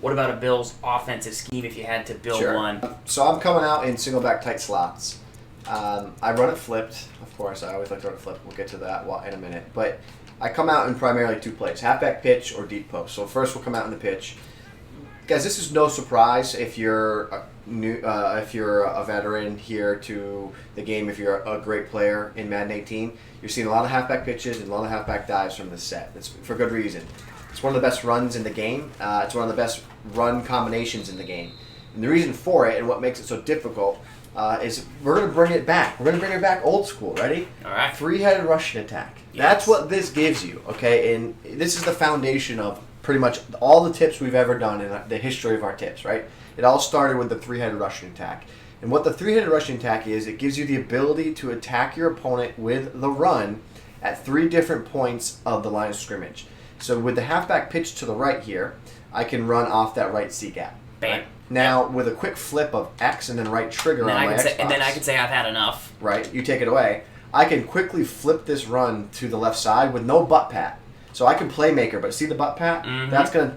what about a Bills offensive scheme if you had to build one? So I'm coming out in single back tight slots. I run it flipped, of course. I always like to run it flipped. We'll get to that in a minute. But I come out in primarily 2 plays, halfback pitch or deep post. So first we'll come out in the pitch. Guys, this is no surprise if you're a veteran here to the game, if you're a great player in Madden 18. You're seeing a lot of halfback pitches and a lot of halfback dives from this set. It's for good reason. It's one of the best runs in the game. It's one of the best run combinations in the game. And the reason for it and what makes it so difficult is we're going to bring it back. We're going to bring it back old school. Ready? All right. 3-headed rushing attack. Yes. That's what this gives you, okay? And this is the foundation of pretty much all the tips we've ever done in the history of our tips, right? It all started with the 3-headed rushing attack. And what the 3-headed rushing attack is, it gives you the ability to attack your opponent with the run at 3 different points of the line of scrimmage. So with the halfback pitch to the right here, I can run off that right C gap. Bam. Right? Now, with a quick flip of X and then right trigger on my Xbox. And then I can say I've had enough. Right, you take it away. I can quickly flip this run to the left side with no butt pat. So I can playmaker, but see the butt pat? Mm-hmm.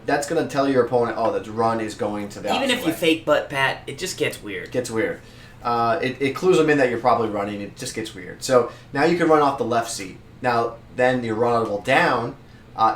That's gonna tell your opponent, oh, the run is going to the opposite Even if you way. fake butt pat, it just gets weird. Gets weird. It clues them in that you're probably running. It just gets weird. So now you can run off the left seat. Now then your run audible down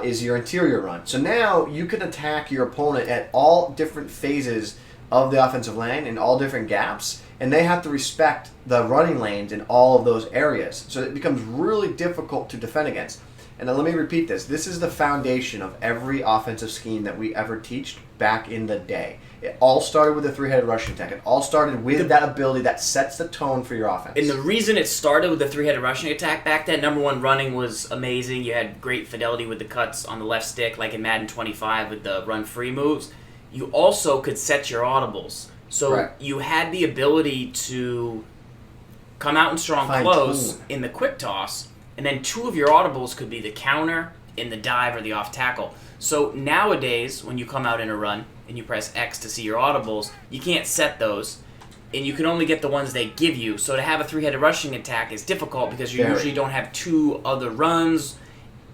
is your interior run. So now you can attack your opponent at all different phases of the offensive line in all different gaps, and they have to respect the running lanes in all of those areas. So it becomes really difficult to defend against. And then let me repeat this. This is the foundation of every offensive scheme that we ever teached back in the day. It all started with the 3-headed rushing attack. It all started with that ability that sets the tone for your offense. And the reason it started with the 3-headed rushing attack back then, number one, running was amazing. You had great fidelity with the cuts on the left stick, like in Madden 25 with the run-free moves. You also could set your audibles. So you had the ability to come out in strong close in the quick toss, and then 2 of your audibles could be the counter, in the dive, or the off tackle. So nowadays, when you come out in a run and you press X to see your audibles, you can't set those, and you can only get the ones they give you. So to have a 3-headed rushing attack is difficult because you usually don't have 2 other runs,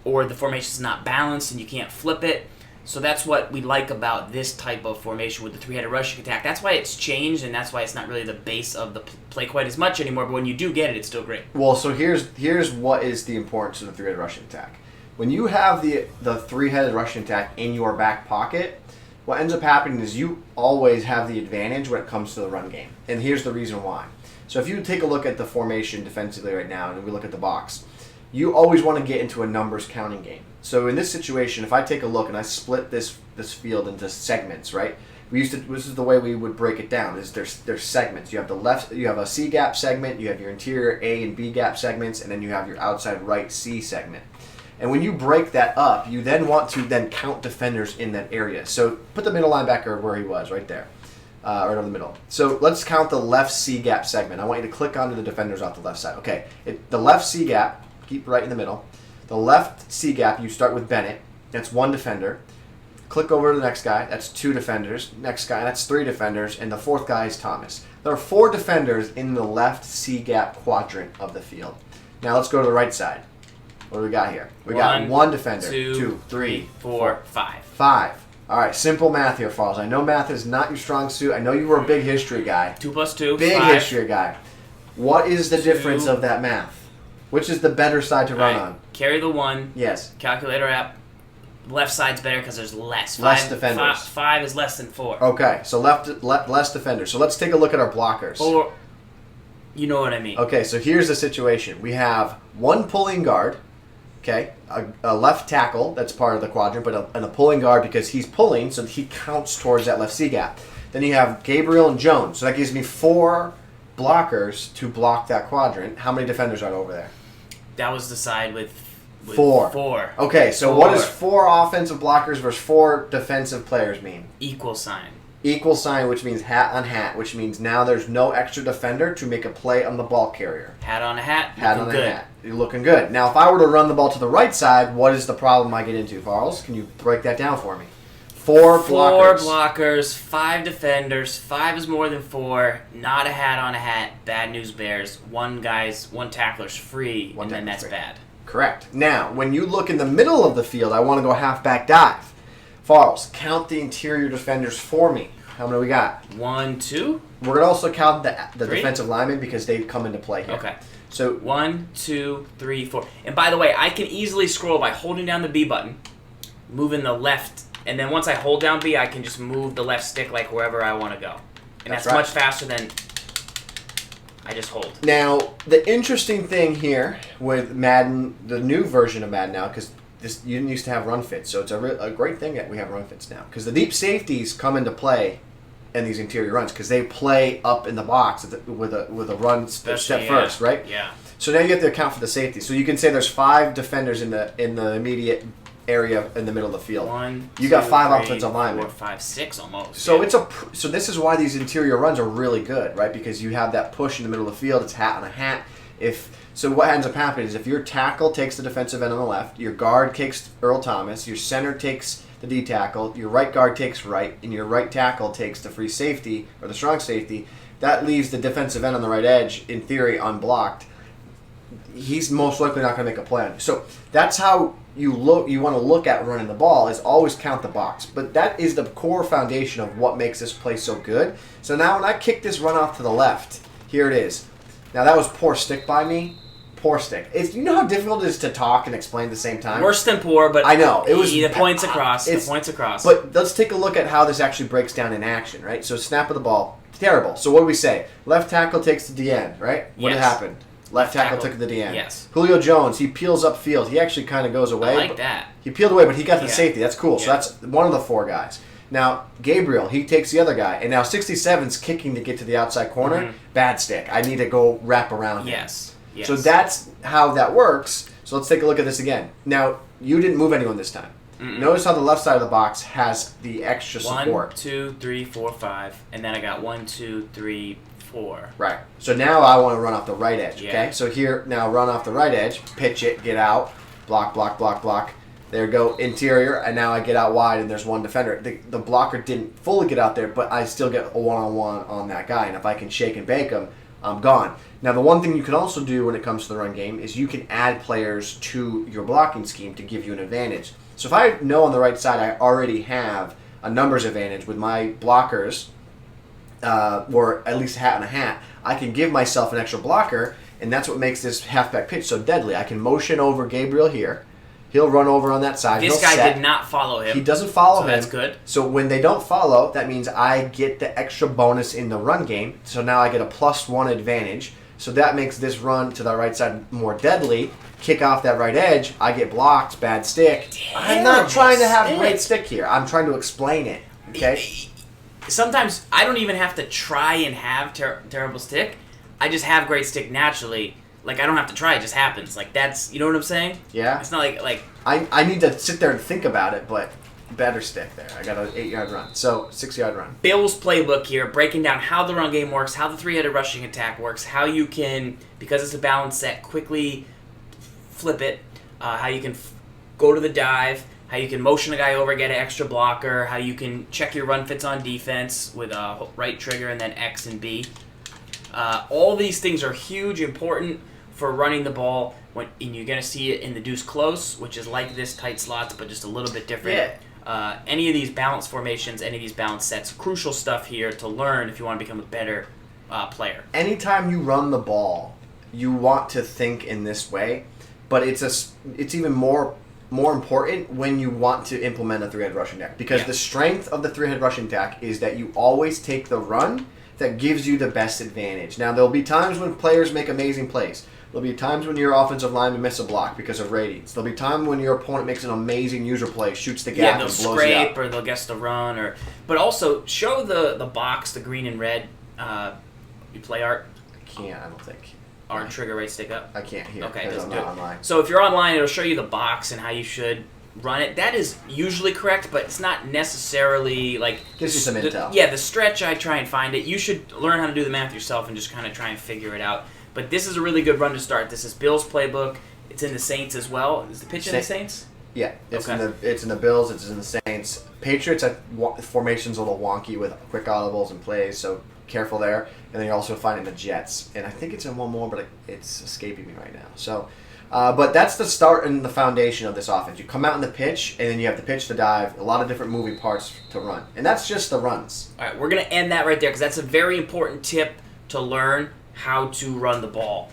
or the formation's not balanced and you can't flip it. So that's what we like about this type of formation with the 3-headed rushing attack. That's why it's changed, and that's why it's not really the base of the play quite as much anymore. But when you do get it, it's still great. Well, so here's what is the importance of the 3-headed rushing attack. When you have the 3-headed rushing attack in your back pocket, what ends up happening is you always have the advantage when it comes to the run game. And here's the reason why. So if you take a look at the formation defensively right now, and we look at the box, you always want to get into a numbers counting game. So in this situation, if I take a look and I split this field into segments, right? This is the way we would break it down. Is there's segments. You have you have a C gap segment, you have your interior A and B gap segments, and then you have your outside right C segment. And when you break that up, you then want to then count defenders in that area. So put the middle linebacker where he was, right there, right over the middle. So let's count the left C gap segment. I want you to click onto the defenders off the left side. Okay, the left C gap, keep right in the middle. The left C gap, you start with Bennett. That's 1 defender. Click over to the next guy. That's 2 defenders. Next guy, that's 3 defenders. And the 4th guy is Thomas. There are 4 defenders in the left C gap quadrant of the field. Now let's go to the right side. What do we got here? We got 1 defender. 2, 3, 4, 5. 5. All right, simple math here, Falls. I know math is not your strong suit. I know you were a big history guy. 2 plus 2, big 5. history guy. What is the difference of that math? Which is the better side to run on? Carry the 1. Yes. Calculator app. Left side's better because there's less. Less defenders. 5 is less than 4. Okay, so less defenders. So let's take a look at our blockers. Or, you know what I mean. Okay, so here's the situation. We have 1 pulling guard, okay, a left tackle, that's part of the quadrant, but a pulling guard because he's pulling, so he counts towards that left C gap. Then you have Gabriel and Jones, so that gives me 4 blockers to block that quadrant. How many defenders are over there? That was the side with 4. 4. Okay, so 4. What does 4 offensive blockers versus 4 defensive players mean? Equal sign. Equal sign, which means hat on hat, which means now there's no extra defender to make a play on the ball carrier. Hat on a hat. Hat on a hat. You're looking good. Now, if I were to run the ball to the right side, what is the problem I get into, Farls? Can you break that down for me? 4 blockers. 4 blockers, 5 defenders. 5 is more than 4. Not a hat on a hat. Bad news bears. 1 tackler's free, and then that's bad. Correct. Now, when you look in the middle of the field, I want to go halfback dive. Farls, count the interior defenders for me. How many we got? 1, 2. We're going to also count the Three? defensive linemen because they come into play here. Okay. So 1, 2, 3, 4. And by the way, I can easily scroll by holding down the B button, moving the left, and then once I hold down B, I can just move the left stick like wherever I want to go. And that's right. much faster than I just hold. Now, the interesting thing here with Madden, the new version of Madden now, because you didn't used to have run fits, so it's a great thing that we have run fits now. Because the deep safeties come into play in these interior runs because they play up in the box with a run step first, right? Yeah. So now you have to account for the safety. So you can say there's 5 defenders in the immediate area in the middle of the field. You got 5 offensive linemen. 4, 5, 6 almost. So so this is why these interior runs are really good, right? Because you have that push in the middle of the field. It's hat on a hat. So what ends up happening is if your tackle takes the defensive end on the left, your guard takes Earl Thomas, your center takes the D tackle, your right guard takes right, and your right tackle takes the free safety or the strong safety, that leaves the defensive end on the right edge, in theory, unblocked. He's most likely not going to make a play. So that's how you want to look at running the ball, is always count the box. But that is the core foundation of what makes this play so good. So now when I kick this run off to the left, here it is. Now that was poor stick by me. Poor stick. You know how difficult it is to talk and explain at the same time? Worse than poor, but I know. It was the points across. The points across. But let's take a look at how this actually breaks down in action, right? So snap of the ball, terrible. So what do we say? Left tackle takes the D end, right? What Yes. happened? Left tackle took the D end. Yes. Julio Jones, he peels upfield. He actually kind of goes away. I like that. He peeled away, but he got the Yeah. safety. That's cool. So Yeah. that's one of the 4 guys. Now, Gabriel, he takes the other guy. And now 67's kicking to get to the outside corner. Mhm. Bad stick. I need to go wrap around him. Yes. Yes. So that's how that works. So let's take a look at this again. Now, you didn't move anyone this time. Mm-mm. Notice how the left side of the box has the extra support. 1, 2, 3, 4, 5, and then I got 1, 2, 3, 4. Right. So now I want to run off the right edge, okay? Yeah. So here, now run off the right edge, pitch it, get out, block, block, block, block. There go, interior, and now I get out wide and there's one defender. The blocker didn't fully get out there, but I still get a one-on-one on that guy, and if I can shake and bake him, I'm gone. Now, the one thing you can also do when it comes to the run game is you can add players to your blocking scheme to give you an advantage. So if I know on the right side I already have a numbers advantage with my blockers, or at least a hat and a hat, I can give myself an extra blocker, and that's what makes this halfback pitch so deadly. I can motion over Gabriel here. He'll run over on that side. This guy did not follow him. He doesn't follow him. That's good. So when they don't follow, that means I get the extra bonus in the run game. So now I get a +1 advantage. So that makes this run to the right side more deadly. Kick off that right edge. I get blocked. Bad stick. I'm not trying to have great stick here. I'm trying to explain it. Okay? Sometimes I don't even have to try and have terrible stick. I just have great stick naturally. Like, I don't have to try. It just happens. Like, that's... You know what I'm saying? Yeah. It's not like... I need to sit there and think about it, but better stick there. I got an 8-yard run. So, 6-yard run. Bill's playbook here, breaking down how the run game works, how the three-headed rushing attack works, how you can, because it's a balanced set, quickly flip it, how you can go to the dive, how you can motion a guy over, get an extra blocker, how you can check your run fits on defense with a right trigger and then X and B. All these things are huge, important for running the ball, and you're going to see it in the deuce close, which is like this, tight slots, but just a little bit different. Yeah. Any of these balanced formations, any of these balanced sets, crucial stuff here to learn if you want to become a better player. Anytime you run the ball, you want to think in this way, but it's even more important when you want to implement a three-head rushing attack, because the strength of the three-head rushing attack is that you always take the run that gives you the best advantage. Now, there'll be times when players make amazing plays. There'll be times when your offensive lineman miss a block because of ratings. There'll be time when your opponent makes an amazing user play, shoots the gap, they'll and blows scrape you up. or they'll guess the run, but also show the box, the green and red. You play art. I can't. I don't think. Art trigger right stick up. I can't hear. Okay, because doesn't I'm do not it. online. So if you're online, it'll show you the box and how you should run it. That is usually correct, but it's not necessarily like... Gives you some intel. Yeah, the stretch, I try and find it. You should learn how to do the math yourself and just kind of try and figure it out. But this is a really good run to start. This is Bill's playbook. It's in the Saints as well. Is the pitch in the Saints? Yeah, it's Okay. in the Bills. It's in the Saints. Patriots, formation's a little wonky with quick audibles and plays, so careful there. And then you also find it in the Jets, and I think it's in one more, but it's escaping me right now. So But that's the start and the foundation of this offense. You come out in the pitch, and then you have the pitch to dive, a lot of different moving parts to run. And that's just the runs. All right, we're going to end that right there because that's a very important tip to learn how to run the ball.